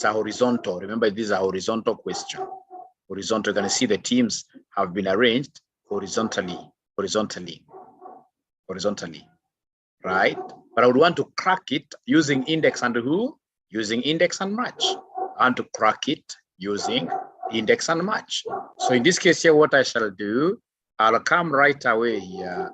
a horizontal. Remember, this is a horizontal question. Horizontal, you're going to see the teams have been arranged horizontally, right? But I would want to crack it using index and who? Using index and match. I want to crack it using index and match. So in this case here, what I shall do, I'll come right away here.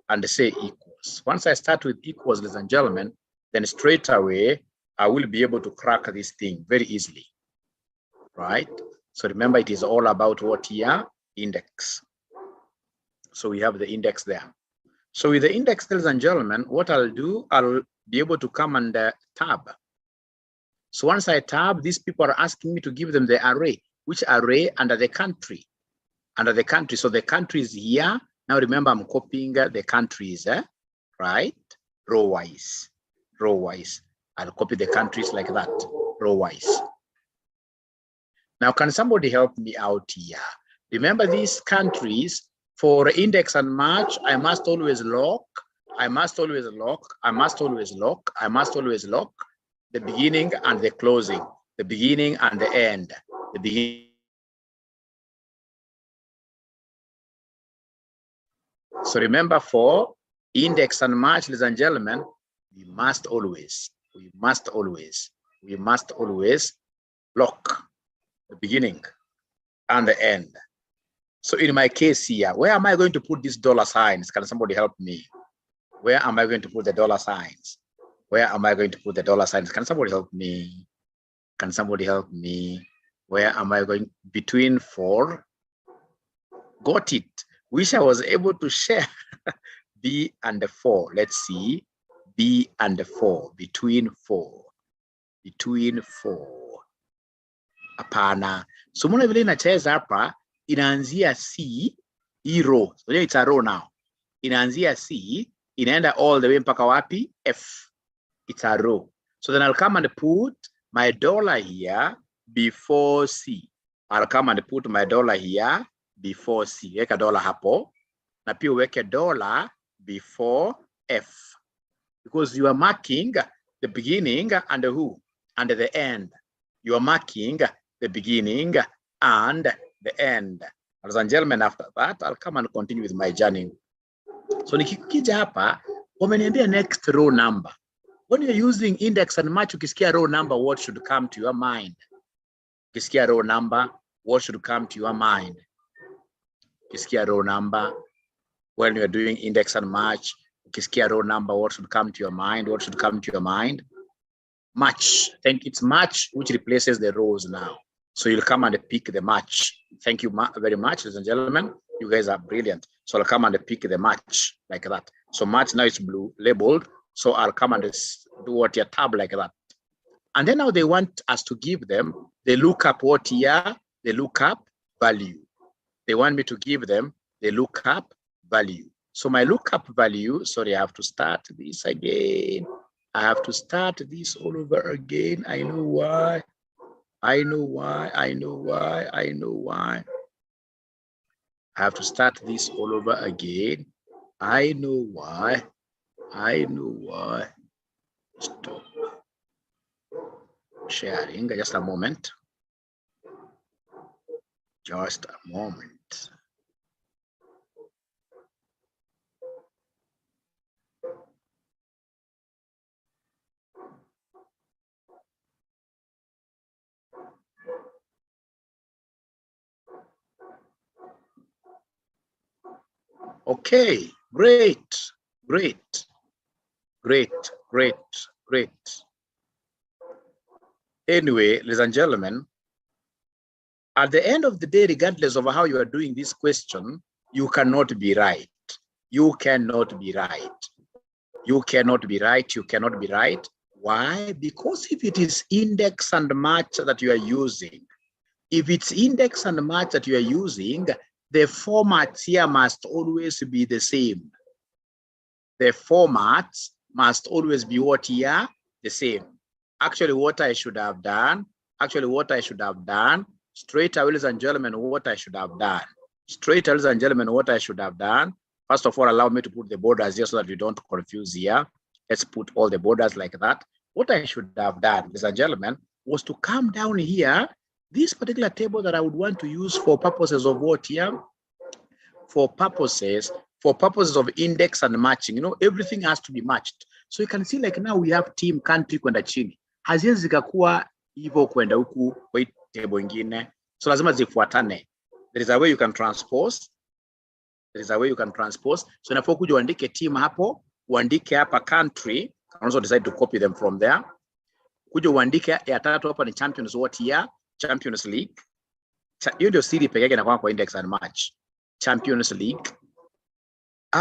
And say equals. Once I start with equals, ladies and gentlemen, then straight away, I will be able to crack this thing very easily, right? So remember, it is all about what here? Index. So we have the index there. So with the index, ladies and gentlemen, what I'll do, I'll be able to come and tab. So once I tab, these people are asking me to give them the array. Which array? Under the country. Under the country. So the country is here. Now remember, I'm copying the countries, right? Row-wise. I'll copy the countries like that, row-wise. Now, can somebody help me out here? Remember these countries, for index and match, I must always lock the beginning and the closing, the beginning and the end, the beginning. So remember, for index and match, ladies and gentlemen, we must always lock the beginning and the end. So in my case here, where am I going to put these dollar signs? Can somebody help me? Where am I going to put the dollar signs? Where am I going to put the dollar signs? Can somebody help me? Can somebody help me? Where am I going? Between 4. Got it. Wish I was able to share B and 4. Let's see. B and 4. Between 4. Hapana. So mwana vile inacheza hapa, inaanzia C, hii row. So it's a row now. Inaanzia C, inaenda all the way mpaka wapi? F. It's a row. So then I'll come and put my dollar here before C. I'll come and put my dollar here before C. Weka dollar hapo. Na pia weke dollar before F. Because you are marking the beginning and the who? And the end. You are marking the beginning and the end. Ladies and gentlemen, after that, I'll come and continue with my journey. So nikikuja hapa, wameniambia next row number. When you're using index and match, ukisikia row number, what should come to your mind? Ukisikia row number, what should come to your mind? Ukisikia row number, when you're doing index and match, ukisikia row number, what should come to your mind? What should come to your mind? Match. I think it's match which replaces the rows now. So you'll come and pick the match. Thank you very much, ladies and gentlemen. You guys are brilliant. So I'll come and pick the match like that. So match now is blue labeled. So I'll come and do what your tab like that. And then now they want us to give them the lookup what here? The lookup value. They want me to give them the lookup value. So my lookup value, sorry, I have to start this again. I have to start this all over again. I know why. I have to start this all over again. I know why. Stop sharing. Just a moment. Okay, great. Anyway, ladies and gentlemen, at the end of the day, regardless of how you are doing this question, you cannot be right. You cannot be right. Why? Because if it is index and match that you are using, the formats here must always be the same. The formats must always be what here? The same. Actually, what I should have done, straight away, ladies and gentlemen, what I should have done. First of all, allow me to put the borders here so that we don't confuse here. Let's put all the borders like that. what I should have done, ladies and gentlemen, was to come down here, this particular table that I would want to use for purposes of what here? For purposes of index and matching. You know, everything has to be matched. So you can see like now we have team, country kwenda chini. Haziwezi zikakuwa hivyo kwenda huku kwa table ingine. So lazima zifuatane. There is a way you can transpose. So inafaa kuja uandike team hapo, uandike hapa country. You can also decide to copy them from there. Kuja uandike ya tatu hapa ni Champions what year? Champions League. Hiyo ndio siri pekee yake inakuwa kwa index and match. Champions League.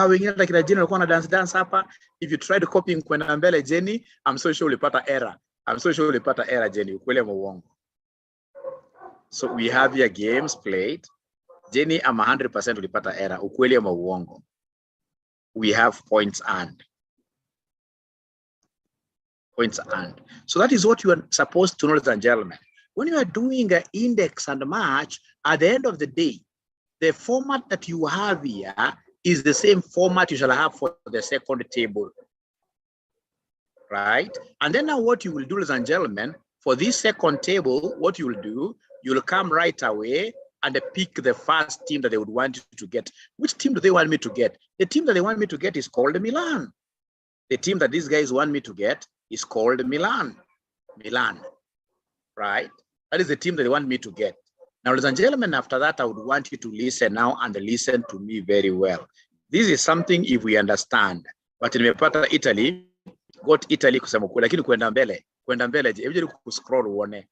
Wengine hata kila jina walikuwa na dance hapa. If you try to copy kwenda mbele Jenny, I'm so sure ulipata error. Jenny, ukweli ama uongo. So we have here games played. Jenny, I'm 100% ulipata error. Ukweli ama uongo. We have points earned. So that is what you are supposed to know, ladies and gentlemen. When you are doing an index and match, at the end of the day, the format that you have here is the same format you shall have for the second table, right? And then now what you will do, ladies and gentlemen, for this second table, what you will do, you will come right away and pick the first team that they would want you to get. Which team do they want me to get? The team that they want me to get is called Milan. The team that these guys want me to get is called Milan, right? That is the team that they want me to get. Now, ladies and gentlemen, after that, I would want you to listen now and listen to me very well. This is something if we understand. But nimepata Italy, got Italy kusema kweli, lakini kwenda mbele, hebu jaribu kuscroll uone.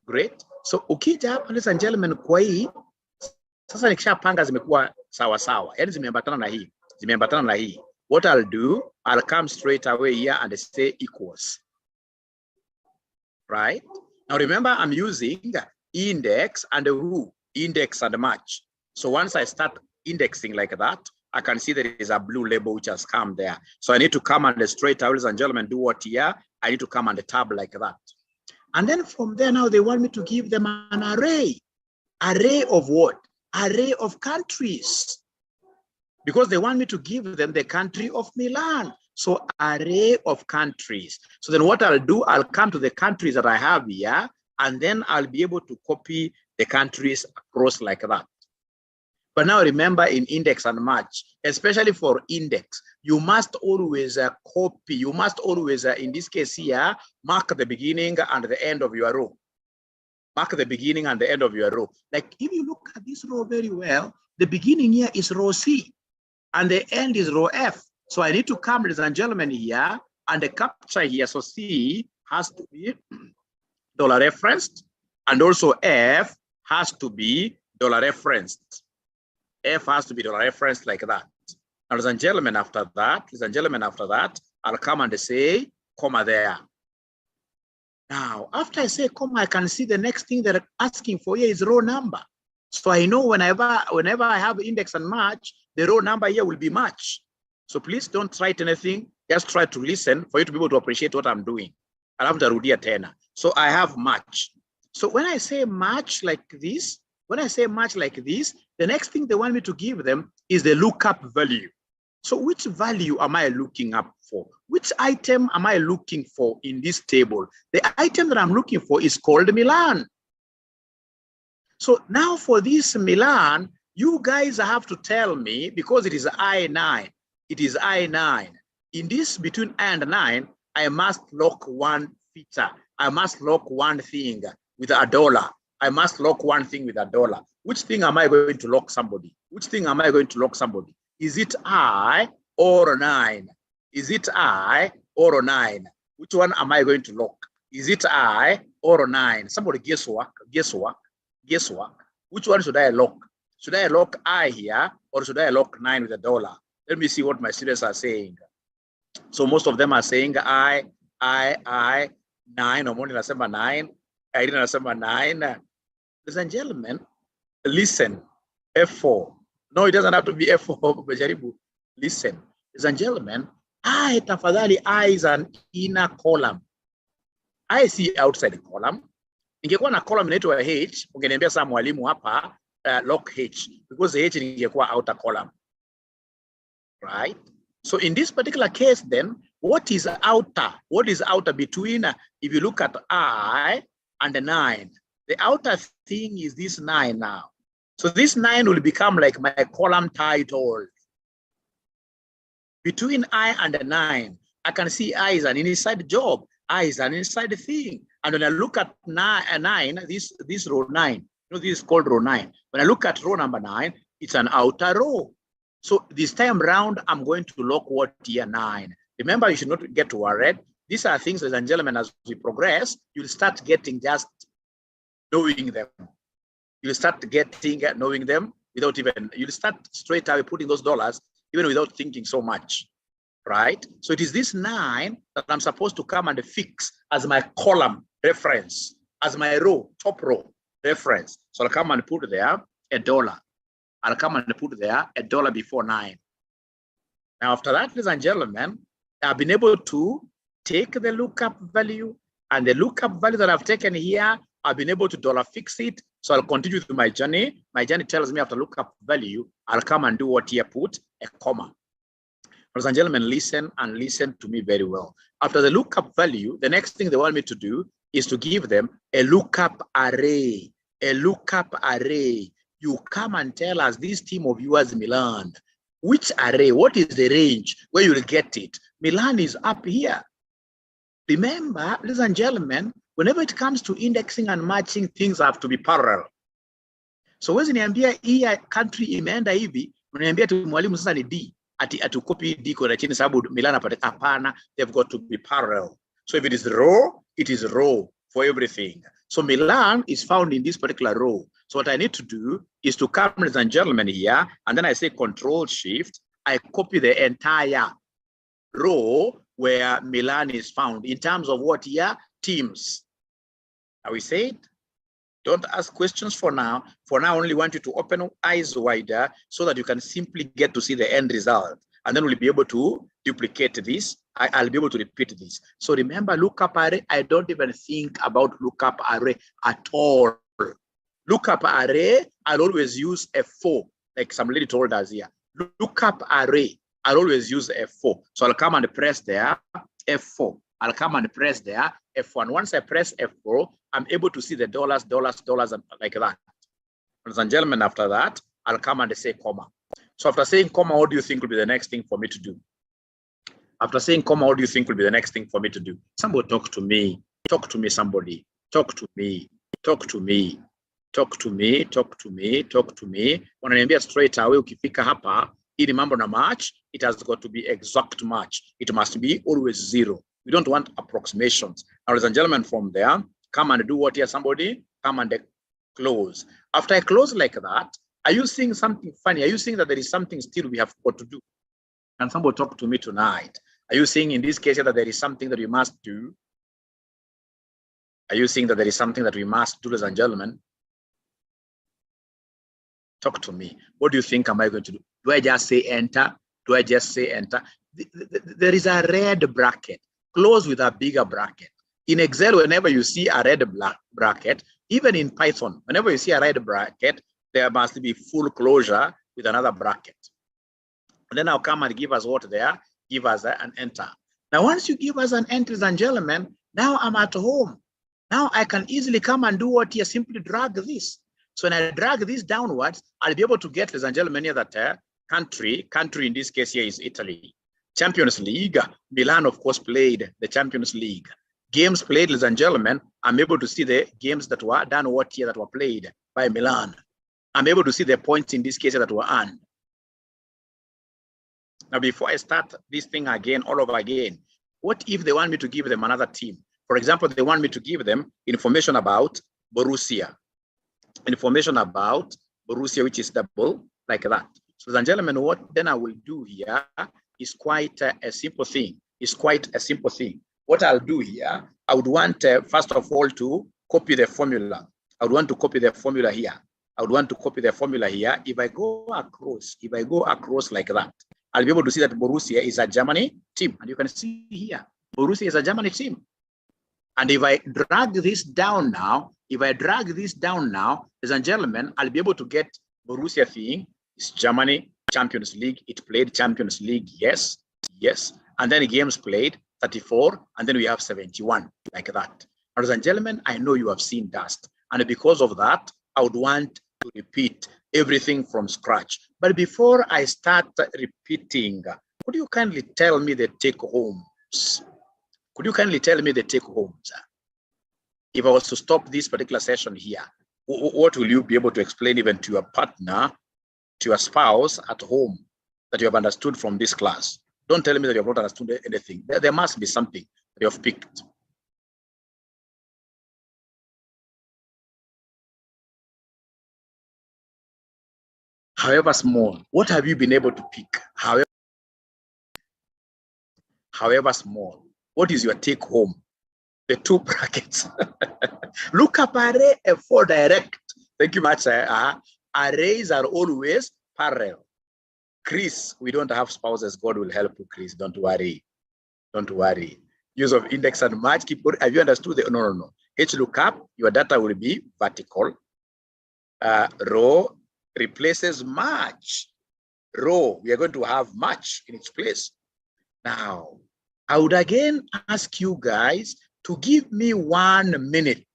Great. So ukija hapa, ladies and gentlemen, kwa hii sasa nikishapanga zimekuwa sawa sawa. Yaani zimeambatana na hii. What I'll do, I'll come straight away here and say equals. Right? Now remember, I'm using index and who? Index and match. So once I start indexing like that, I can see there is a blue label which has come there. So I need to come and straight away, ladies and gentlemen, do what here? I need to come and tab like that. And then from there now, they want me to give them an array. Array of what? Array of countries. Because they want me to give them the country of Milan. So array of countries. So then what I'll do, I'll come to the countries that I have here, and then I'll be able to copy the countries across like that. But now remember, in index and match, especially for index, you must always copy. You must always, in this case here, mark the beginning and the end of your row. Mark the beginning and the end of your row. Like if you look at this row very well, the beginning here is row C and the end is row F. So I need to come, ladies and gentlemen, here and the capture here. So C has to be dollar referenced, and also F has to be dollar referenced. F has to be dollar referenced like that. Now, ladies and gentlemen, after that, I'll come and say comma there. Now, after I say comma, I can see the next thing they're asking for here is row number. So I know whenever I have index and match, the row number here will be match. So please don't write anything. Just try to listen for you to be able to appreciate what I'm doing. I'll have to rudia tena. So I have match. So when I say match like this, the next thing they want me to give them is the lookup value. So which value am I looking up for? Which item am I looking for in this table? The item that I'm looking for is called Milan. So now for this Milan, you guys have to tell me, because it is I9. It is I9. In this between I and 9, I must lock one feature. I must lock one thing with $1. I must lock one thing with $1. Which thing am I going to lock somebody? Which thing am I going to lock somebody? Is it I or 9? Is it I or 9? Which one am I going to lock? Is it I or 9? Somebody guesswork. Which one should I lock? Should I lock I here or should I lock 9 with $1? Let me see what my students are saying. So most of them are saying I, 9, or more than 9. I didn't say 9. Ladies and gentlemen, listen. F4. No, it doesn't have to be F4. Listen. Ladies and gentlemen, I is an inner column. I see outside the column. Ingekuwa na column inaitwa H, ungeniambia saa mwalimu hapa, lock H, because the H is outer column, right? So in this particular case, then, what is outer? What is outer between, if you look at I and the 9, the outer thing is this 9 now. So this 9 will become like my column title. Between I and the 9, I can see I is an inside job. I is an inside thing. And when I look at 9, this row 9, this is called row 9. When I look at row number 9, it's an outer row. So this time round, I'm going to lock what here? 9. Remember, you should not get worried. These are things, ladies and gentlemen, as we progress, you'll start getting just knowing them. You'll start getting knowing them without even, you'll start straight away putting those dollars, even without thinking so much, right? So it is this 9 that I'm supposed to come and fix as my column reference, as my row, top row reference. So I'll come and put there $1. I'll come and put there $1 before 9. Now, after that, ladies and gentlemen, I've been able to take the lookup value, and the lookup value that I've taken here, I've been able to dollar fix it. So I'll continue through my journey. My journey tells me after lookup value, I'll come and do what here, put a comma. Ladies and gentlemen, listen and listen to me very well. After the lookup value, the next thing they want me to do is to give them a lookup array. A lookup array. You come and tell us, this team of yours, Milan, which array, what is the range where you'll get it? Milan is up here. Remember, ladies and gentlemen, whenever it comes to indexing and matching, things have to be parallel. So when niambia hii country imeenda hivi, unaniambia tu mwalimu sasa ni D, ati copy D kwa chini sababu Milan apateka, hapana, they've got to be parallel. So if it is row, it is row for everything. So Milan is found in this particular row. So what I need to do is to come, ladies and gentlemen, here, and then I say Control Shift, I copy the entire row where Milan is found in terms of what here? Teams. Now we said, don't ask questions for now. For now, I only want you to open eyes wider so that you can simply get to see the end result. And then we'll be able to duplicate this. I'll be able to repeat this. So remember, lookup array, I don't even think about lookup array at all. Lookup array, I'll always use F4, like some lady told us here. Lookup array, I'll always use F4. So I'll come and press there, F4. I'll come and press there, F1. Once I press F4, I'm able to see the dollars, and like that. Ladies and gentlemen, after that, I'll come and say comma. So after saying comma, what do you think will be the next thing for me to do? After saying comma, what do you think will be the next thing for me to do? Somebody talk to me. Talk to me, somebody. Talk to me. Talk to me. Talk to me. Talk to me. Talk to me. Wananiambia straight away, ukifika hapa, ili mambo na match, it has got to be exact match. It must be always 0. We don't want approximations. Now, ladies and gentlemen, from there, come and do what here, somebody? Come and close. After I close like that, are you seeing something funny? Are you seeing that there is something still we have got to do? Can somebody talk to me tonight? Are you seeing in this case that there is something that we must do? Are you seeing that there is something that we must do, ladies and gentlemen? Talk to me. What do you think am I going to do? Do I just say enter? Do I just say enter? There is a red bracket. Close with a bigger bracket. In Excel, whenever you see a red bracket, even in Python, whenever you see a red bracket, there must be full closure with another bracket. And then I'll come and give us what there, give us an enter. Now, once you give us an enter, ladies and gentlemen, now I'm at home. Now I can easily come and do what here, simply drag this. So when I drag this downwards, I'll be able to get, ladies and gentlemen, here that country in this case here is Italy. Champions League, Milan, of course, played the Champions League. Games played, ladies and gentlemen, I'm able to see the games that were done what year that were played by Milan. I'm able to see the points in this case that were earned. Now, before I start this thing again, all over again, what if they want me to give them another team? For example, they want me to give them information about Borussia. Information about Borussia, which is double, like that. So, ladies and gentlemen, what then I will do here is quite a simple thing. It's quite a simple thing. What I'll do here, I would want, first of all, to copy the formula. I would want to copy the formula here. I would want to copy the formula here. If I go across like that, I'll be able to see that Borussia is a Germany team. And you can see here, Borussia is a Germany team. And if I drag this down now, If I drag this down now, ladies and gentlemen, I'll be able to get Borussia thing. It's Germany, Champions League. It played Champions League, yes, yes. And then the games played, 34, and then we have 71, like that. Ladies and gentlemen, I know you have seen dust. And because of that, I would want to repeat everything from scratch. But before I start repeating, could you kindly tell me the take-homes? Could you kindly tell me the take-homes? If I was to stop this particular session here, what will you be able to explain even to your partner, to your spouse at home that you have understood from this class? Don't tell me that you have not understood anything. There must be something that you have picked. However small, what have you been able to pick? However small, what is your take home? The two brackets. Look up array F4 direct. Thank you much. Arrays are always parallel. Chris, we don't have spouses. God will help you, Chris. Don't worry. Don't worry. Use of index and match. Have you understood? No. HLOOKUP, your data will be vertical. Row replaces match. Row, we are going to have match in its place. Now, I would again ask you guys to give me 1 minute.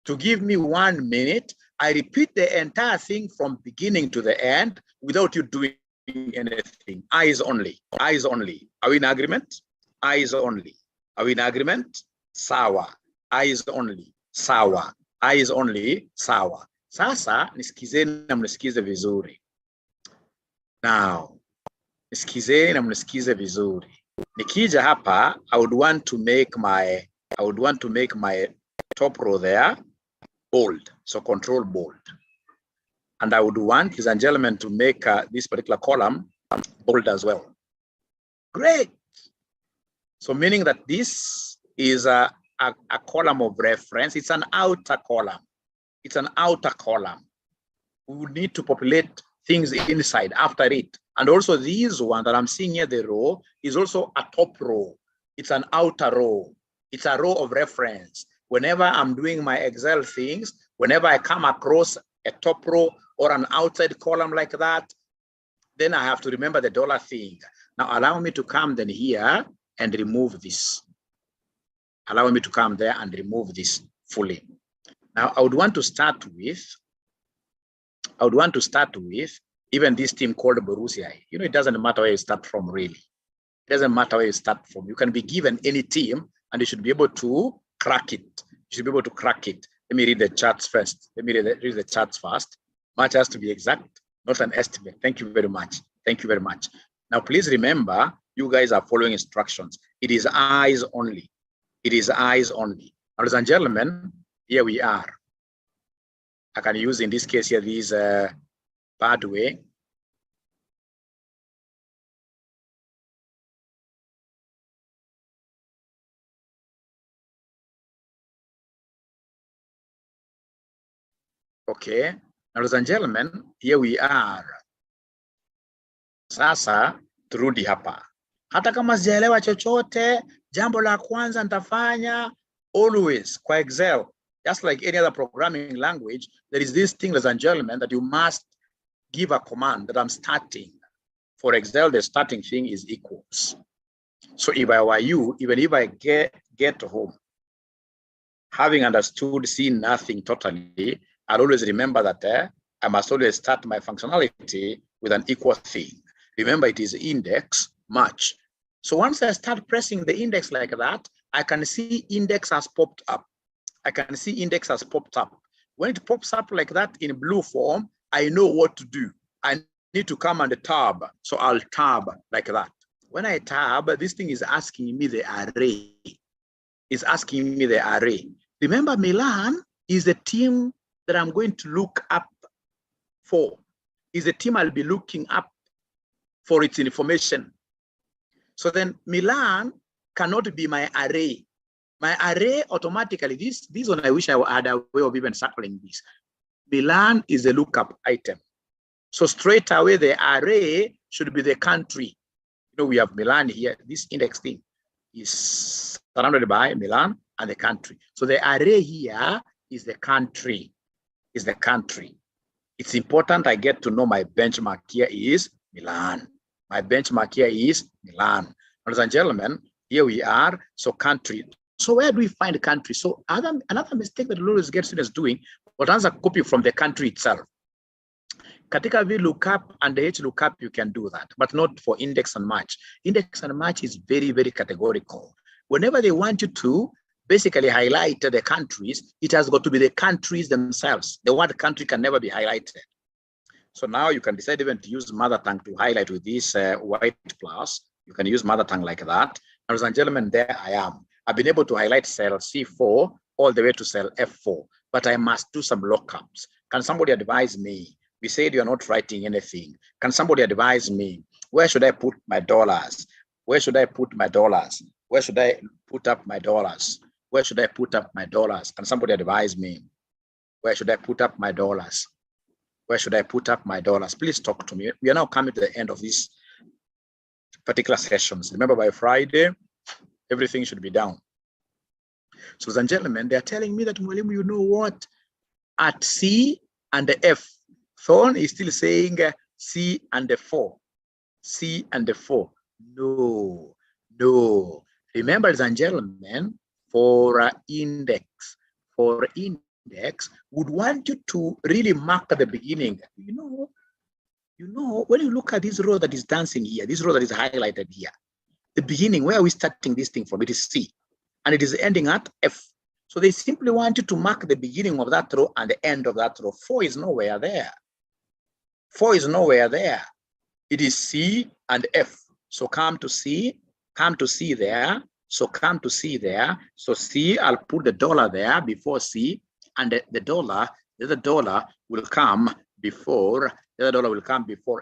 To give me 1 minute, I repeat the entire thing from beginning to the end without you doing anything. Eyes only. Eyes only. Are we in agreement? Eyes only. Are we in agreement? Sawa. Eyes only. Sawa. Eyes only. Sawa. Sasa nisikizeni na mnisikize vizuri. Now, nisikizeni na mnisikize vizuri. Nikija hapa, I would want to make my top row there bold. So control bold. And I would want, ladies and gentlemen, to make this particular column bold as well. Great. So meaning that this is a column of reference. It's an outer column. It's an outer column. We would need to populate things inside after it. And also this one that I'm seeing here, the row, is also a top row. It's an outer row. It's a row of reference. Whenever I'm doing my Excel things, whenever I come across a top row or an outside column like that, then I have to remember the dollar thing. Now allow me to come then here and remove this. Allow me to come there and remove this fully. Now I would want to start with even this team called Borussia. You know, it doesn't matter where you start from, really. It doesn't matter where you start from. You can be given any team and you should be able to crack it. You should be able to crack it. Let me read the charts first. Let me read the charts first. Match has to be exact, not an estimate. Thank you very much. Thank you very much. Now, please remember, you guys are following instructions. It is eyes only. It is eyes only. Ladies and gentlemen, here we are. I can use, in this case here, this pathway. Okay, ladies and gentlemen, here we are. Sasa turudi hapa. Hata kama sijaelewa chochote, jambo la kwanza nitafanya always kwa Excel, just like any other programming language, there is this thing, ladies and gentlemen, that you must give a command that I'm starting. For Excel, the starting thing is equals. So if I were you, even if I get home, having understood, seeing nothing totally, I'll always remember that I must always start my functionality with an equal thing. Remember, it is index match. So once I start pressing the index like that, I can see index has popped up. I can see index has popped up. When it pops up like that in blue form, I know what to do. I need to come and tab. So I'll tab like that. When I tab, this thing is asking me the array. It's asking me the array. Remember, Milan is the team that I'm going to look up for. Is the team I'll be looking up for its information. So then Milan cannot be my array. My array automatically, this one I wish I had a way of even circling this. Milan is the lookup item. So straight away the array should be the country. You know, we have Milan here. This index thing is surrounded by Milan and the country. So the array here is the country. It's important I get to know my benchmark here is Milan. My benchmark here is Milan. Ladies and gentlemen, here we are. So country. So where do we find the country? So another mistake that always get students doing, but answer copy from the country itself. Katika VLOOKUP and the HLOOKUP, you can do that, but not for index and match. Index and match is very, very categorical. Whenever they want you to basically highlight the countries, it has got to be the countries themselves. The word country can never be highlighted. So now you can decide even to use mother tongue to highlight with this white plus. You can use mother tongue like that. Ladies and gentlemen, there I am. I've been able to highlight cell C4 all the way to cell F4, but I must do some lookups. Can somebody advise me? We said you're not writing anything. Can somebody advise me? Where should I put my dollars? Where should I put my dollars? Where should I put up my dollars? Where should I put up my dollars? Can somebody advise me? Where should I put up my dollars? Where should I put up my dollars? Please talk to me. We are now coming to the end of these particular sessions. Remember, by Friday, everything should be down. So, ladies and gentlemen, they are telling me that, Mwalimu, you know what? At C and the F, Thorn is still saying C and the 4. C and the 4. No. Remember, ladies and gentlemen, for index, would want you to really mark at the beginning. You know, when you look at this row that is dancing here, this row that is highlighted here, the beginning, where are we starting this thing from? It is C, and it is ending at F. So they simply want you to mark the beginning of that row and the end of that row. 4 is nowhere there. 4 is nowhere there. It is C and F. So come to C there. So come to C there. So C, I'll put the dollar there before C, and the other dollar will come before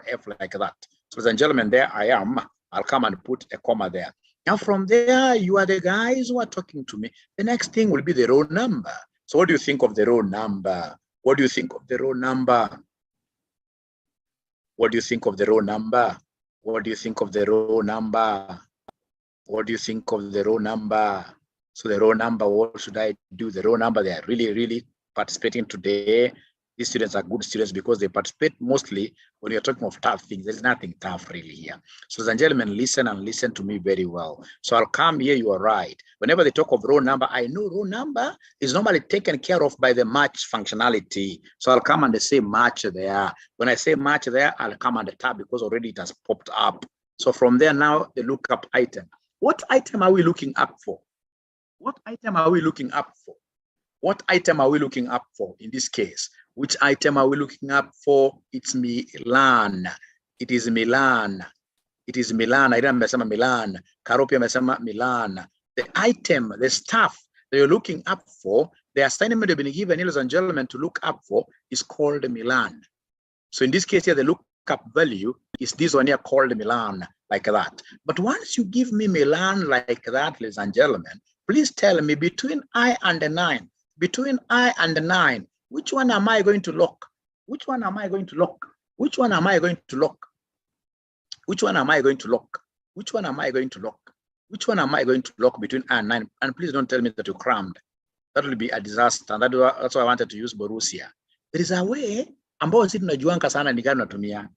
F, like that. So, ladies and gentlemen, there I am. I'll come and put a comma there. Now from there, you are the guys who are talking to me. The next thing will be the row number. So what do you think of the row number? What do you think of the row number? What do you think of the row number? What do you think of the row number? What do you think of the row number? So the row number, what should I do? The row number, they are really, really participating today. These students are good students because they participate mostly when you're talking of tough things. There's nothing tough really here. So, ladies and gentlemen, listen and listen to me very well. So I'll come here, you are right. Whenever they talk of row number, I know row number is normally taken care of by the match functionality. So I'll come and say match there. When I say match there, I'll come on the tab because already it has popped up. So from there now, the lookup item. What item are we looking up for? What item are we looking up for? What item are we looking up for in this case? Which item are we looking up for? It's Milan. It is Milan. It is Milan. I don't remember Milan. Karopia mesema Milan. The item, the stuff that you're looking up for, the assignment you've been given, ladies and gentlemen, to look up for is called Milan. So in this case here, the lookup value is this one here called Milan, like that. But once you give me Milan like that, ladies and gentlemen, please tell me between I and the 9, between I and the 9, which one am I going to lock? Which one am I going to lock? Which one am I going to lock? Which one am I going to lock? Which one am I going to lock? Which one am I going to lock between I and 9? And please don't tell me that you crammed. That will be a disaster. That's why I wanted to use Borussia. There is a way. Ambao sisi tunajuanga sana ni gani natumia.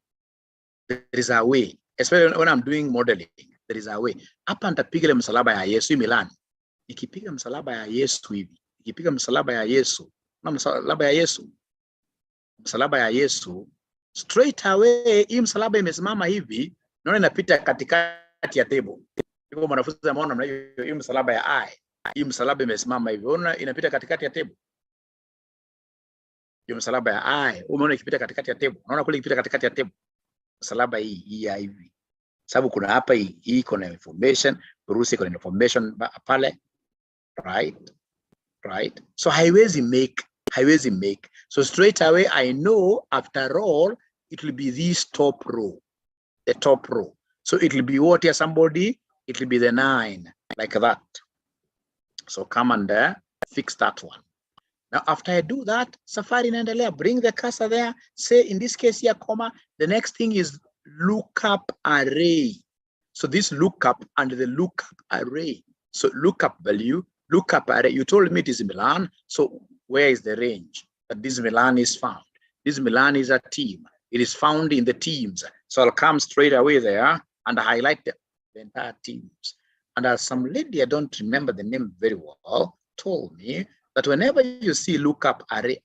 There is a way. Especially when I'm doing modeling. There is a way. Hapa nitapiga msalaba ya Yesu Milan. Nikipiga msalaba ya Yesu hivi. Nikipiga msalaba ya Yesu. Na msalaba ya Yesu. Msalaba ya Yesu. Straight away, hii msalaba imesimama hivi. Naona inapita katikati ya table. Hivyo mwanafunzi ameona na hii msalaba ya I. Hii msalaba imesimama hivi. Unaona inapita katikati ya table. Hiyo msalaba ya I. Umeona ikipita katikati ya table. Unaona kule ikipita katikati ya table. Msalaba hii ya hivi. Sababu kuna hapa hii iko na information, Urusi iko na information pale. Right? So haiwezi make. So straight away I know after all it will be this top row. The top row. So it will be what here somebody? It will be the 9 like that. So come and fix that one. Now after I do that, Safari inaendelea, bring the cursor there, say in this case here comma, the next thing is lookup array. So this lookup and the lookup array. So lookup value, lookup array. You told me it is Milan. So where is the range that this Milan is found. This Milan is a team. It is found in the teams. So I'll come straight away there and highlight the entire teams. And as some lady, I don't remember the name very well, told me that whenever you see lookup array,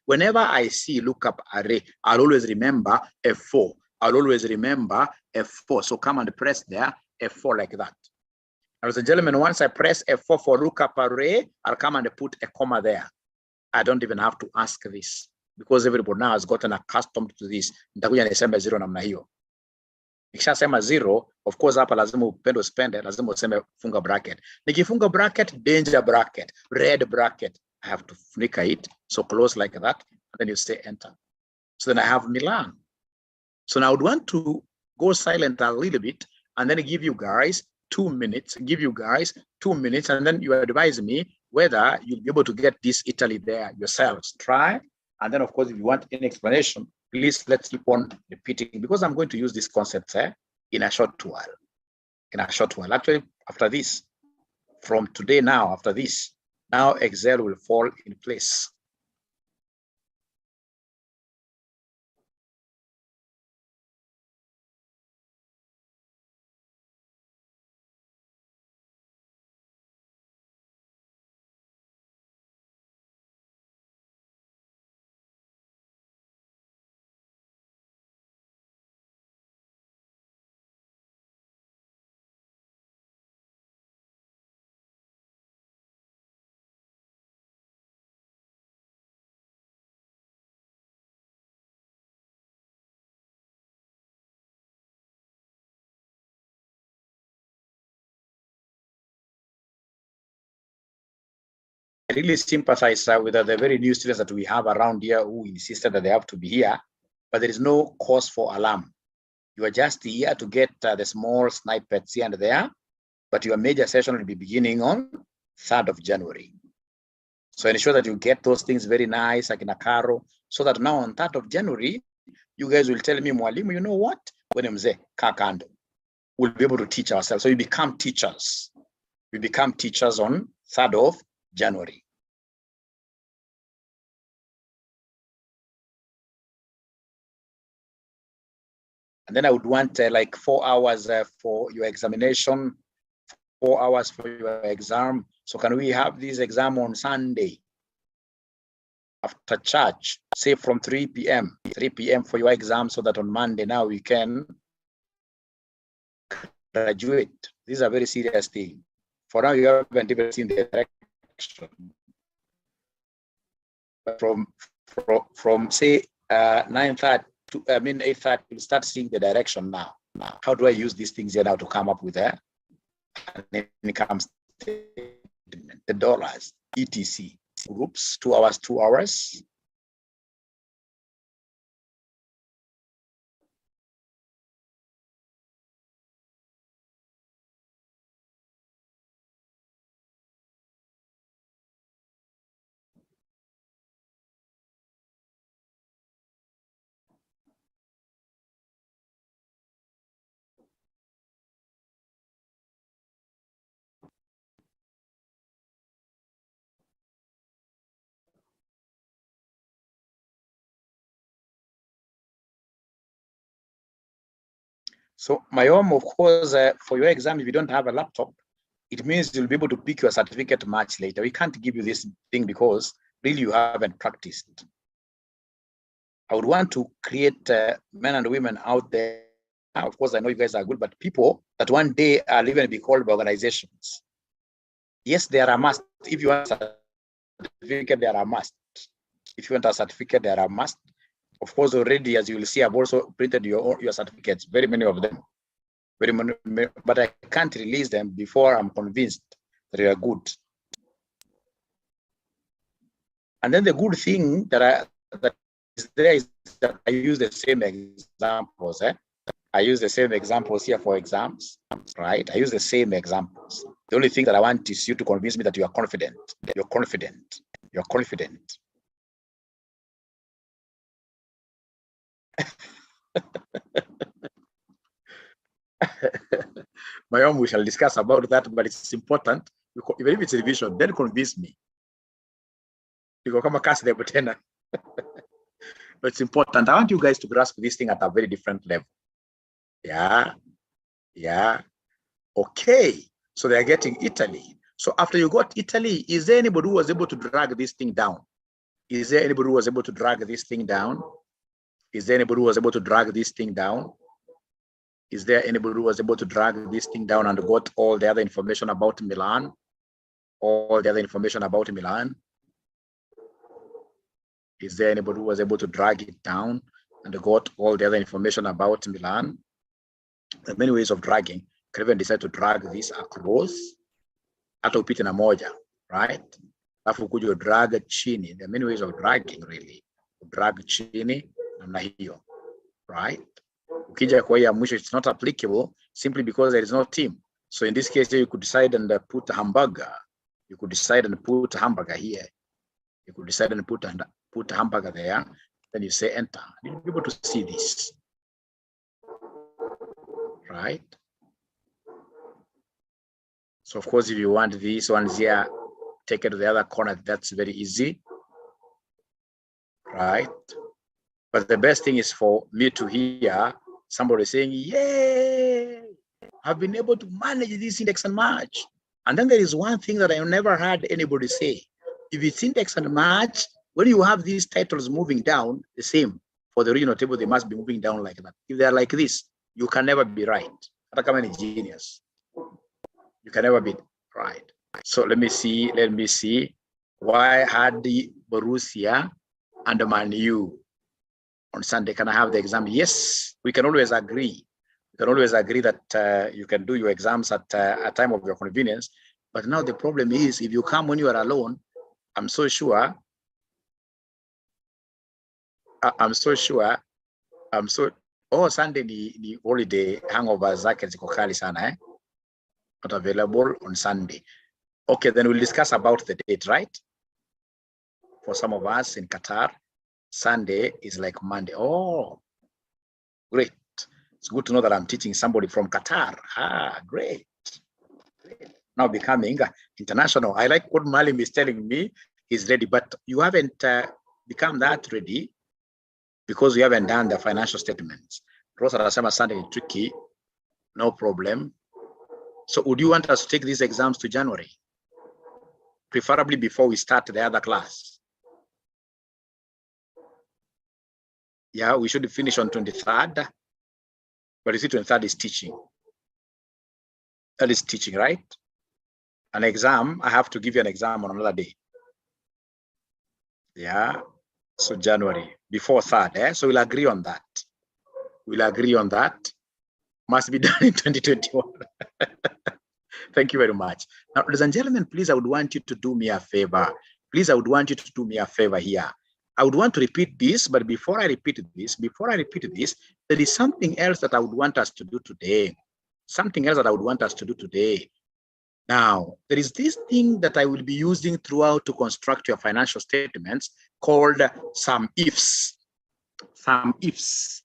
whenever I see lookup array, I'll always remember F4. I'll always remember F4. So come and press there, F4 like that. As a gentleman, once I press F4 for lookup array, I'll come and put a comma there. I don't even have to ask this because everybody now has gotten accustomed to this. Nitakuja niseme zero namna hiyo. Nikishasema zero, of course hapa lazima upende uspende, lazima useme funga bracket. Nikifunga bracket, danger bracket, red bracket, I have to flicker it, so close like that, and then you say enter. So then I have Milan. So now I would want to go silent a little bit and then give you guys 2 minutes, and then you advise me whether you'll be able to get this Italy there yourselves. Try, and then of course, if you want any explanation, please let's keep on repeating because I'm going to use this concept in a short while. Actually, after this, from today now, after this, now Excel will fall in place. I really sympathize with the very new students that we have around here who insisted that they have to be here, but there is no cause for alarm. You are just here to get the small snippets here and there, but your major session will be beginning on 3rd of January. So ensure that you get those things very nice, like in a caro, so that now on 3rd of January, you guys will tell me, Mwalimu, you know what? When mzee kakando, we'll be able to teach ourselves. So you become teachers. We become teachers on 3rd of January. And then I would want like 4 hours for your examination, 4 hours for your exam. So can we have this exam on Sunday after church, say from 3 p.m. for your exam, so that on Monday now we can graduate. This is a very serious thing. For now, you haven't even seen the direction. But from say 9:30 to 8:30, we'll start seeing the direction now. How do I use these things here now to come up with an income statement? The dollars, etc. Groups, 2 hours, 2 hours. So my home, of course, for your exam, if you don't have a laptop, it means you'll be able to pick your certificate much later. We can't give you this thing because really you haven't practiced. I would want to create men and women out there. Of course, I know you guys are good, but people that one day are even be called by organizations. Yes, they are a must. If you want a certificate, they are a must. If you want a certificate, they are a must. Of course, already, as you will see, I've also printed your certificates, very many of them. Very many, but I can't release them before I'm convinced that they are good. And then the good thing that is there is that I use the same examples. I use the same examples here for exams, right? I use the same examples. The only thing that I want is you to convince me that you are confident. You're confident. You're confident. My own, we shall discuss about that, but it's important Even if it's revision, then convince me. Because come across the pretender. But it's important. I want you guys to grasp this thing at a very different level. Yeah. Okay. So they're getting Italy. So after you got Italy, is there anybody who was able to drag this thing down? Is there anybody who was able to drag this thing down? Is there anybody who was able to drag this thing down? Is there anybody who was able to drag this thing down and got all the other information about Milan? All the other information about Milan? Is there anybody who was able to drag it down and got all the other information about Milan? There are many ways of dragging. You can even decide to drag this across. Hata upite na moja, right? Alafu kuja drag chini. There are many ways of dragging, really. Drag chini namna hiyo, right? Ukija kwa ya mwisho, it's not applicable simply because there is no team. So in this case, you could decide and put a hamburger. You could decide and put a hamburger here. You could decide and put a hamburger there. Then you say enter. You'll be able to see this, right? So of course, if you want these ones here, take it to the other corner. That's very easy, right? But the best thing is for me to hear somebody saying, yay, I've been able to manage this index and match. And then there is one thing that I never heard anybody say. If it's index and match, when you have these titles moving down, the same for the original table, they must be moving down like that. If they're like this, you can never be right. Hata kama ni genius, you can never be right. So let me see. Why had the Borussia and the Man U on Sunday? Can I have the exam? Yes, we can always agree. We can always agree that you can do your exams at a time of your convenience. But now the problem is, if you come when you are alone, I'm so sure. Oh, Sunday the holiday hangover zake ziko kali sana, not available on Sunday. Okay, then we'll discuss about the date, right? For some of us in Qatar, Sunday is like Monday. Oh, great. It's good to know that I'm teaching somebody from Qatar. Great. Now becoming international. I like what Malim is telling me. He's ready, but you haven't become that ready because you haven't done the financial statements. Rosa Rasama Sunday is tricky. No problem. So would you want us to take these exams to January? Preferably before we start the other class. Yeah, we should finish on 23rd. But you see, 23rd is teaching. That is teaching, right? An exam, I have to give you an exam on another day. Yeah, so January, before 3rd. So we'll agree on that. We'll agree on that. Must be done in 2021. Thank you very much. Now, ladies and gentlemen, please, I would want you to do me a favor. Please, I would want you to do me a favor here. I would want to repeat this, but before I repeat this, there is something else that I would want us to do today. Something else that I would want us to do today. Now, there is this thing that I will be using throughout to construct your financial statements called some ifs. Some ifs.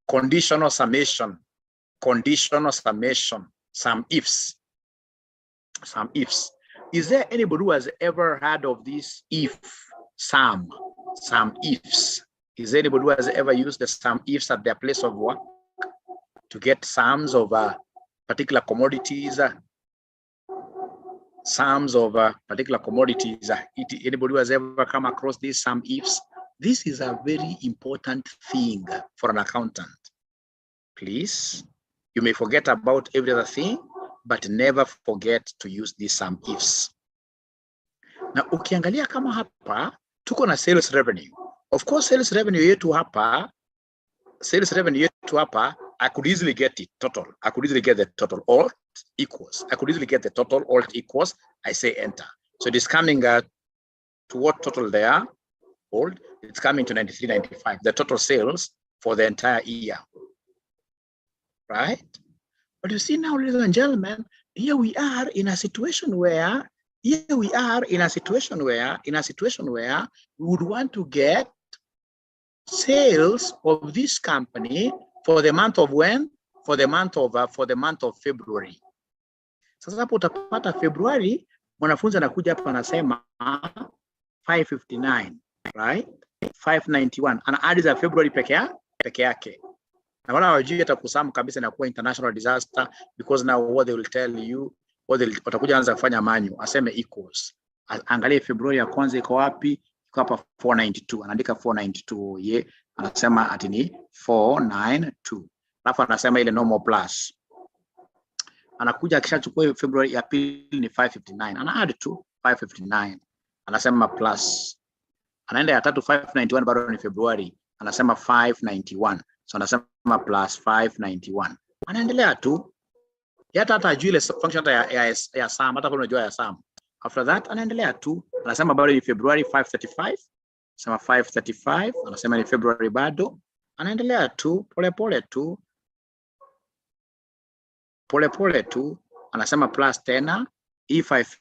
Conditional summation. Conditional summation. Some ifs. Some ifs. Is there anybody who has ever heard of this if, some ifs? Is there anybody who has ever used the some ifs at their place of work to get sums of particular commodities? Sums of particular commodities. Anybody who has ever come across these some ifs? This is a very important thing for an accountant. Please, you may forget about every other thing, but never forget to use these some ifs. Na ukiangalia kama hapa tuko na sales revenue. Of course, sales revenue yetu hapa, I could easily get it total. I could easily get the total. Alt equals. I could easily get the total. Alt equals. I say enter. So it is coming to what total there? Alt. It's coming to 93.95. The total sales for the entire year. Right? But you see now, ladies and gentlemen, here we are in a situation where we would want to get sales of this company for the month of when? For the month of February. Sasa hapo utapata Februari, mwanafunzi anakuja hapa anasema 559, right? 591. Ana add za February peke yake. Na wala hawajui hata kusamu kabisa na kuwa international disaster, because now what they will tell you, watakuja anza kufanya manyu, aseme equals. Angalie Februari ya kwanza iko wapi? Iko hapa 492. Anaandika 492 ye, anasema ati ni 492. Alafu anasema ile normal plus. Anakuja akishachukua Februari ya pili ni 559. Ana add to 559. Anasema plus. Anaenda ya tatu 591, bado ni Februari. Anasema 591. So anasema plus 591. Anaendelea tu. Hata ajui ile function ya sum, hata kama unajua ya sum. After that anaendelea tu. Anasema bado ni Februari 535. Anasema 535. Anasema ni Februari bado. Anaendelea tu pole tu. Pole tu. Anasema plus tena. E5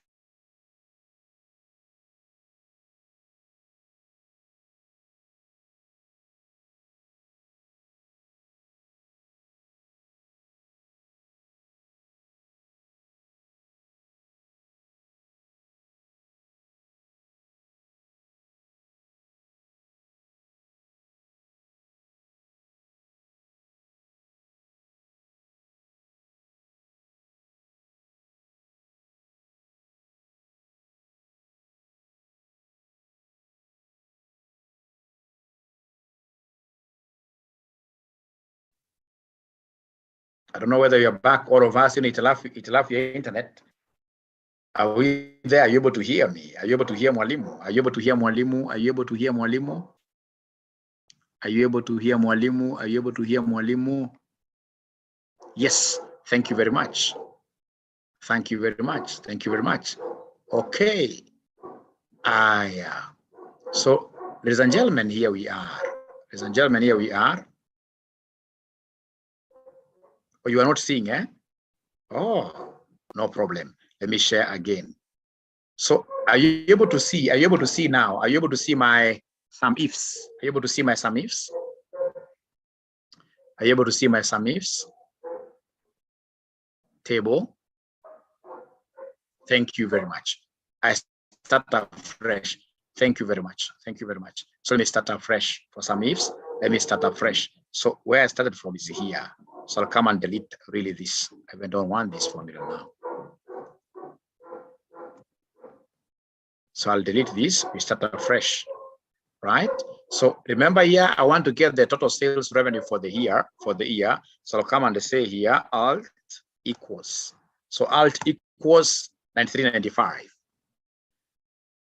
I don't know whether you're back, all of us in Itilafu your internet. Are we there? Are you able to hear me? Are you able to hear mwalimu? Are you able to hear mwalimu? Are you able to hear mwalimu? Are you able to hear mwalimu? Are you able to hear mwalimu? Yes, thank you very much. Thank you very much. Thank you very much. Okay. Yeah. So, ladies and gentlemen, here we are. Ladies and gentlemen, here we are. Oh, you are not seeing, eh? Oh, no problem. Let me share again. So, are you able to see? Are you able to see now? Are you able to see my sum ifs? Are you able to see my sum ifs? Are you able to see my sum ifs table? Thank you very much. I start afresh. Thank you very much. Thank you very much. So let me start afresh for sum ifs. Let me start afresh. So where I started from is here. So I'll come and delete really this. I don't want this formula now. So I'll delete this. We start afresh, right? So remember here, I want to get the total sales revenue for the year. So I'll come and say here, alt equals. So alt equals 93.95.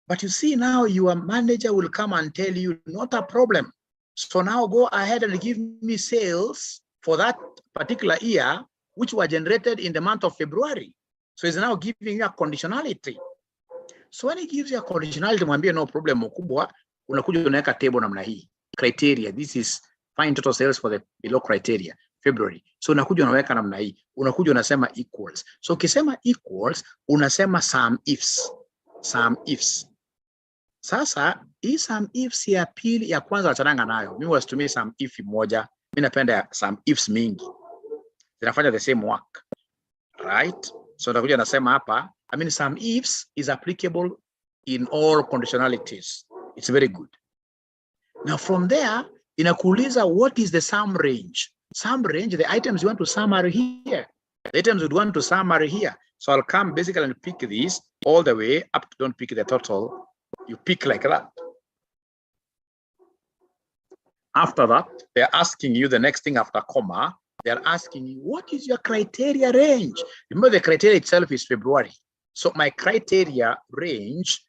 But you see now your manager will come and tell you, not a problem. So now go ahead and give me sales for that particular year, which were generated in the month of February. So he's now giving you a conditionality. So when he gives you a conditionality, mwambie no problem mkubwa, unakuja unaweka table namna hii. Criteria, this is find total sales for the below criteria, February. So unakuja unaweka namna hii. Unakuja unasema equals. So ukisema equals, unasema sum ifs. Sum ifs. Sasa, hii sum ifs ya pili ya kwanza wachananga nayo. Mimi wasitumii sum if moja. Mimi napenda sum ifs mingi. Zinafanya the same work. Right? So nakuja nasema hapa, I mean sum ifs is applicable in all conditionalities. It's very good. Now from there, inakuuliza what is the sum range? Sum range, the items you want to sum are here. The items you want to sum are here. So I'll come basically and pick this all the way up to, don't pick the total. You pick like that. After that, they're asking you the next thing after comma. They're asking you, what is your criteria range? Remember, the criteria itself is February. So my criteria range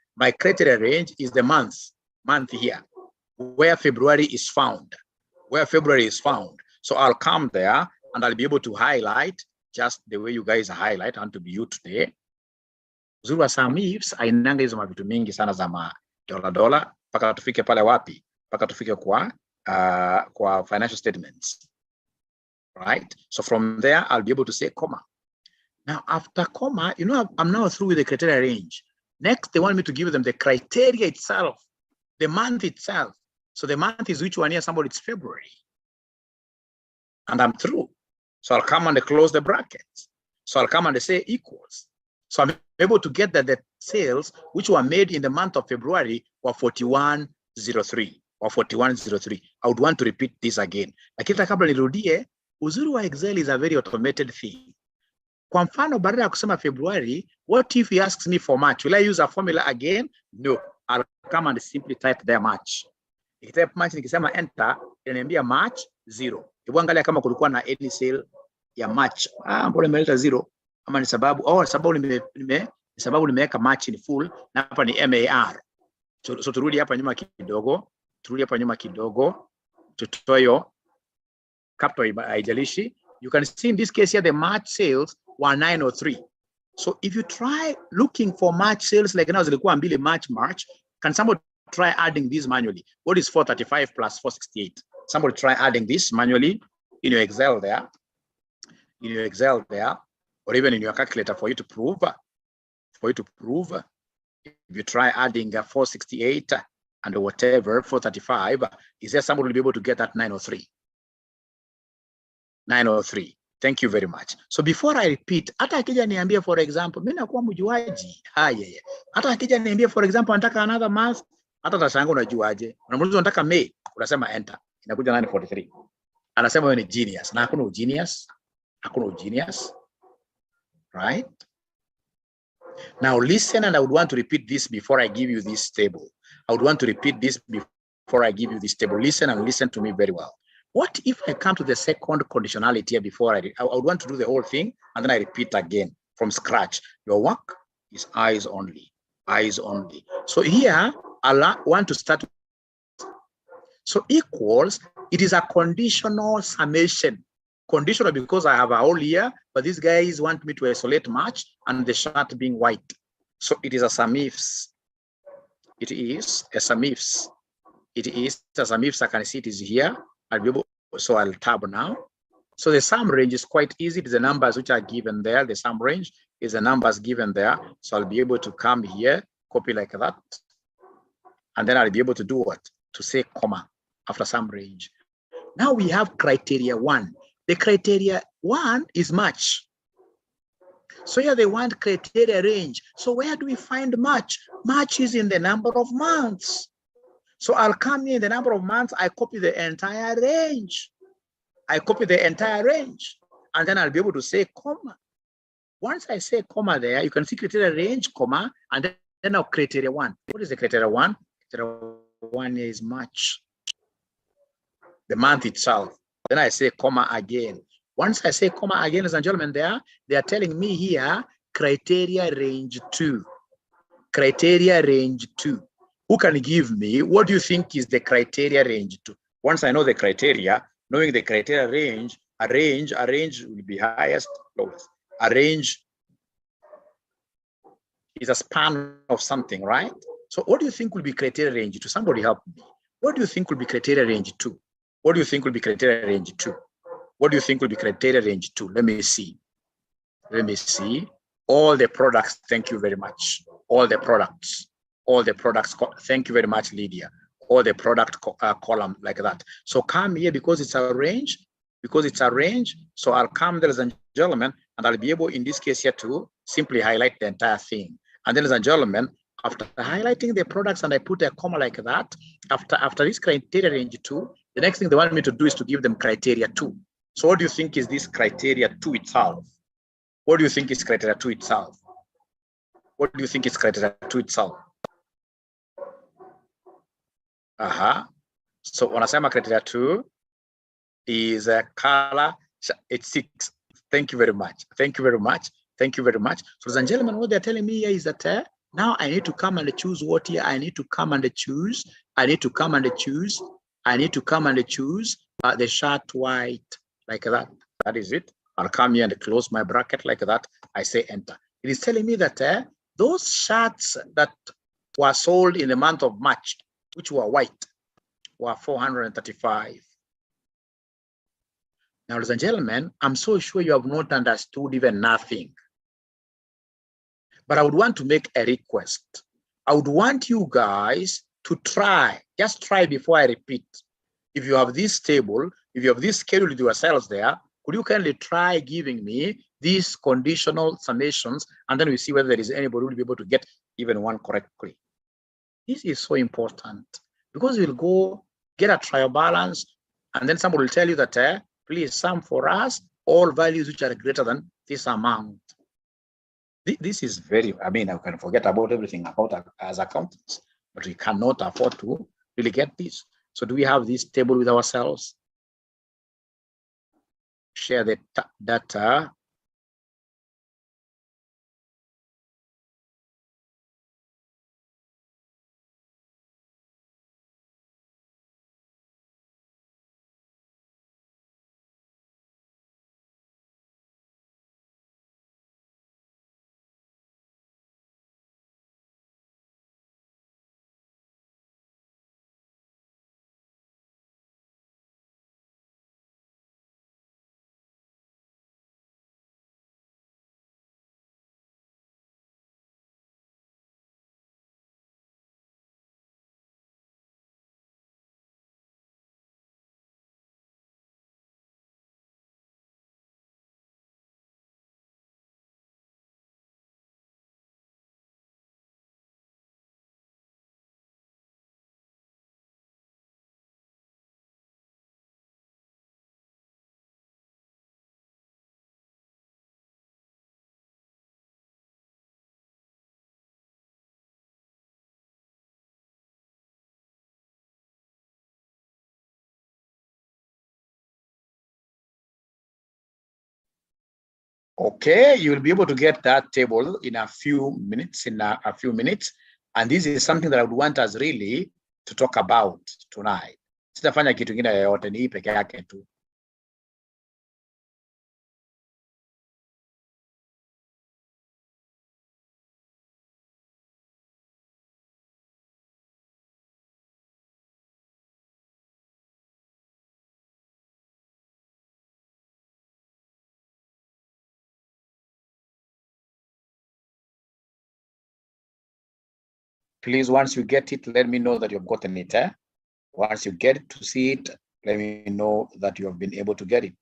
is the month here, where February is found. So I'll come there and I'll be able to highlight just the way you guys highlight and to be you today. Uzuri wa sum ifs ainanga hizo mavitu mingi sana za dola paka tufike pale wapi? Paka tufike kwa financial statements. Right? So from there, I'll be able to say comma. Now, after comma, you know, I'm now through with the criteria range. Next, they want me to give them the criteria itself, the month itself. So the month is which one here? Somebody, it's February. And I'm through. So I'll come and close the brackets. So I'll come and say equals. So I'm able to get that the sales which were made in the month of February were 4103 or 4103. I would want to repeat this again. Lakini kabla nirudie, uzuri wa Excel is a very automated thing. Kwa mfano, badala ya kusema February, what if he asks me for March? Will I use a formula again? No, I'll come and simply type there March. Nikitype March, nikisema enter, inaniambia March 0. Hebu angalia kama kulikuwa na any sale ya March. Mbona imeleta 0? Ama ni sababu sababu nimeweka March in full na hapa ni MAR. So turudi hapa nyuma kidogo. Tutoe hiyo capital haijalishi. You can see in this case here the March sales were 903. So if you try looking for March sales like now zilikuwa mbili March, can somebody try adding this manually? What is 435 plus 468? Somebody try adding this manually in your Excel there. Or even in your calculator for you to prove. If you try adding 468 and whatever, 435, is there somebody will be able to get that 903? 903. Thank you very much. So before I repeat, hata akija niambia for example, mimi nakuwa mjuaji. Hata akija niambia for example nataka another month, hata tashangaa unajuaje? Unamuuliza unataka May, unasema enter. Inakuja 943. Anasema wewe ni genius. Na hakuna genius. Right? Now listen, and I would want to repeat this before I give you this table. Listen and listen to me very well. What if I come to the second conditionality here before I would want to do the whole thing and then I repeat again from scratch. Your work is eyes only. So here I want to start. So equals, it is a conditional summation. Conditional because I have a whole year, but these guys want me to isolate March and the chart being white. So it is a sum ifs. I can see it is here. So I'll tab now. So the sum range is quite easy. It is the numbers which are given there. The sum range is the numbers given there. So I'll be able to come here, copy like that. And then I'll be able to do what? To say comma after sum range. Now we have criteria 1. The criteria 1 is March. So here they want criteria range. So where do we find March? March is in the number of months. So I'll come here in the number of months. I copy the entire range. And then I'll be able to say comma. Once I say comma there, you can see criteria range, comma, and then now criteria 1. What is the criteria 1? Criteria 1 is March. The month itself. Then I say comma again. Once I say comma again, ladies and gentlemen, they are telling me here criteria range 2. Who can give me what do you think is the criteria range 2? Once I know the criteria, knowing the criteria range, a range will be highest, lowest. A range is a span of something, right? So what do you think will be criteria range 2? Somebody help me. What do you think will be criteria range 2? What do you think will be criteria range 2? Let me see. All the products. Thank you very much. All the products. Thank you very much, Lydia. All the product column like that. So come here because it's a range. So I'll come, ladies and gentlemen, and I'll be able in this case here to simply highlight the entire thing. And ladies and gentlemen, after highlighting the products and I put a comma like that, after this criteria range 2, the next thing they want me to do is to give them criteria 2. So what do you think is this criteria 2 itself? So wanasema criteria 2 is a color. It's 6. Thank you very much. So ladies and gentlemen, what they're telling me here is that now I need to come and choose what here? I need to come and choose the chart white like that. That is it. I'll come here and close my bracket like that. I say enter. It is telling me that those charts that were sold in the month of March, which were white, were 435. Now, ladies and gentlemen, I'm so sure you have not understood even nothing. But I would want to make a request. I would want you guys to just try before I repeat. If you have this table, if you have this schedule with yourselves there, could you kindly try giving me these conditional summations, and then we see whether there is anybody who will be able to get even one correctly. This is so important because we'll go get a trial balance, and then somebody will tell you that, please sum for us all values which are greater than this amount. This is very, I mean, I can forget about everything about as accountants, but we cannot afford to really get this. So do we have this table with ourselves? Share the data. Okay, you will be able to get that table in a few minutes, and this is something that I would want us really to talk about tonight. Sitafanya kitu kingine yoyote, ni hii peke yake tu. Please, once you get it, let me know that you've gotten it. Once you get to see it, let me know that you have been able to get it.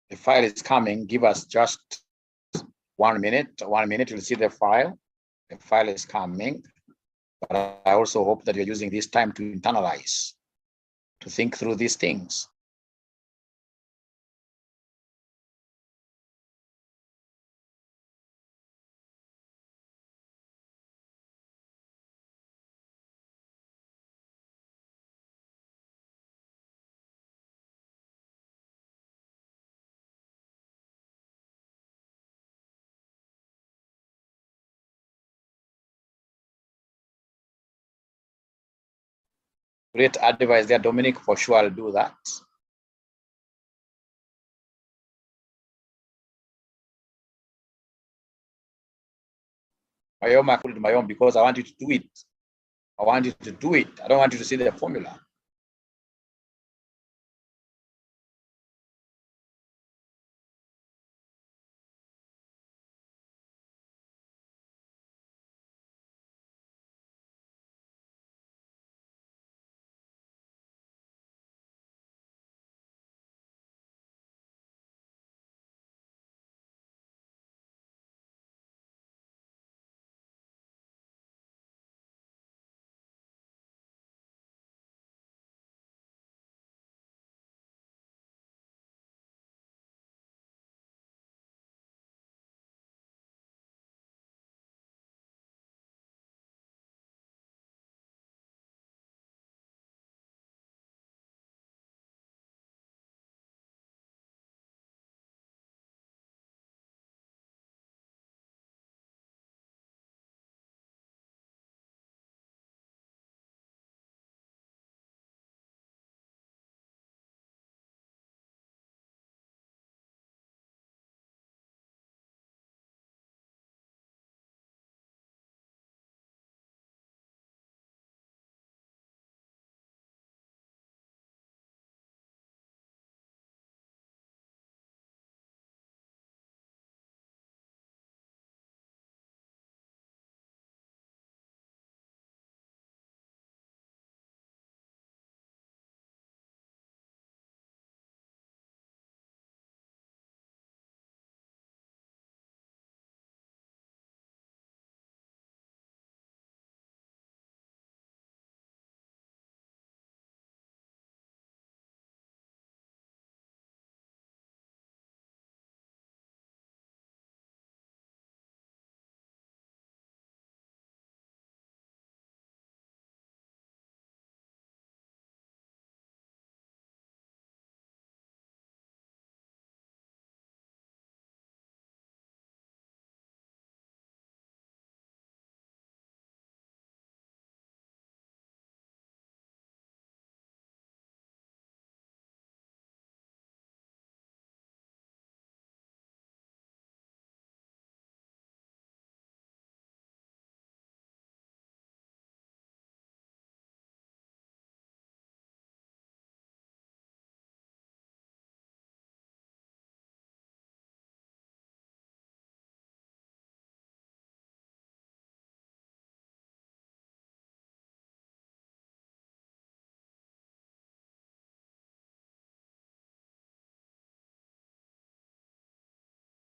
The file is coming. Give us just 1 minute. 1 minute, you'll see the file. The file is coming. But I also hope that you're using this time to internalize, to think through these things. Great advice there, Dominic. For sure, I'll do that. I put it in my own because I want you to do it. I want you to do it. I don't want you to see the formula.